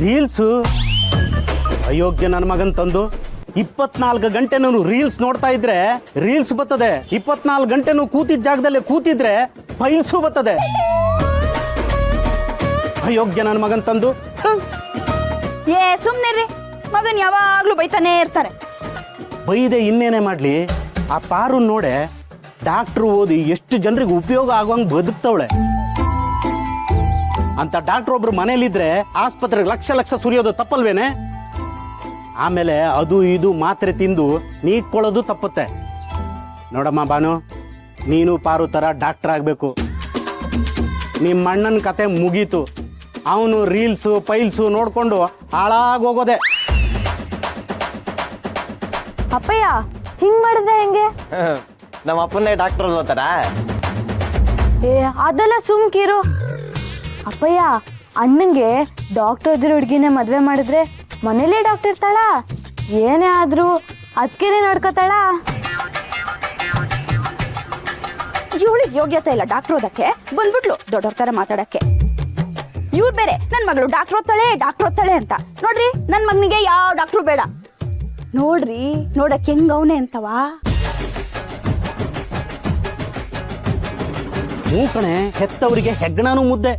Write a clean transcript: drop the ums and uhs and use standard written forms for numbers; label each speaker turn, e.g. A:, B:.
A: Reels ಅಯೋಗ್ಯ ನನ್ನ ಮಗನ್ ತಂದು 24 ಗಂಟೆ ನಾನು ರೀಲ್ಸ್ ನೋಡ್ತಾ ಇದ್ರೆ ರೀಲ್ಸ್ ಬರ್ತದೆ, 24 ಗಂಟೆ ಕೂತಿದ್ದ ಜಾಗದಲ್ಲೇ ಕೂತಿದ್ರೆ ಫೈಲ್ಸು ಬರ್ತದೆ. ಅಯೋಗ್ಯ ನನ್ನ ಮಗನ್ ತಂದು
B: ಸುಮ್ನಿರ್ರಿ, ಮಗನ್ ಯಾವಾಗ್ಲೂ ಬೈತಾನೆ ಇರ್ತಾರೆ.
A: ಬೈದೆ ಇನ್ನೇನೇ ಮಾಡ್ಲಿ, ಆ ಪಾರು ನೋಡೆ ಡಾಕ್ಟ್ರು ಓದಿ ಎಷ್ಟು ಜನರಿಗೆ ಉಪಯೋಗ ಆಗುವಂಗೆ ಬದುಕ್ತವಳೆ. ಅಂತ ಡಾಕ್ಟರ್ ಒಬ್ರು ಮನೇಲಿದ್ರೆ ಆಸ್ಪತ್ರೆಗೆ ಲಕ್ಷ ಲಕ್ಷ ಸುರಿಯೋದು ತಪ್ಪಲ್ವೇನೆ? ಆಮೇಲೆ ಅದು ಇದು ಮಾತ್ರೆ ತಿಂದು ನೀಟ್ಕೊಳ್ಳೋದು ತಪ್ಪುತ್ತೆ. ನೋಡಮ್ಮ ಬಾನು, ನೀನು ಪಾರು ಥರ ಡಾಕ್ಟರ್ ಆಗಬೇಕು. ನಿಮ್ಮ ಅಣ್ಣನ ಕತೆ ಮುಗೀತು. ಅವನು ರೀಲ್ಸು ಪೈಲ್ಸು ನೋಡಿಕೊಂಡು ಹಾಳಾಗೋಗೋದೆ.
C: ಅಪ್ಪಯ್ಯ ಹಿಂಗ್ ಮಾಡಿದ್ರೆ ಹೆಂಗೆ?
D: ನಮ್ಮ ಅಪ್ಪನೇ ಡಾಕ್ಟರ್ ಓದ್ತಾರ?
C: ಅದೆಲ್ಲ ಸುಮ್ಕಿರು. ಅಪ್ಪಯ್ಯ, ಅಣ್ಣಂಗೆ ಡಾಕ್ಟರ್ ಓದಿರೋ ಹುಡುಗಿನೇ ಮದ್ವೆ ಮಾಡಿದ್ರೆ ಮನೇಲೇ ಡಾಕ್ಟರ್ ಇರ್ತಾಳ? ಏನೇ ಆದ್ರೂ ಅದಕ್ಕೇನೆ ನೋಡ್ಕೋತಾಳ?
B: ಇವಳಿಗೆ ಯೋಗ್ಯತೆ ಇಲ್ಲ ಡಾಕ್ಟರ್ ಓದಕ್ಕೆ, ಬಂದ್ಬಿಟ್ಲು ದೊಡ್ಡವ್ರ ತರ ಮಾತಾಡಕ್ಕೆ. ಇವ್ರು ಬೇರೆ ನನ್ನ ಮಗಳು ಡಾಕ್ಟರ್ ಓದ್ತಾಳೆ ಅಂತ. ನೋಡ್ರಿ, ನನ್ನ ಮಗನಿಗೆ ಯಾವ ಡಾಕ್ಟ್ರು ಬೇಡ. ನೋಡ್ರಿ, ನೋಡಕ್ಕೆ ಹೆಂಗವನೆ ಅಂತವಾ.
A: ಮೂಕಣೆ ಹೆತ್ತವರಿಗೆ ಹೆಗ್ಗಣನೂ ಮುದ್ದೆ.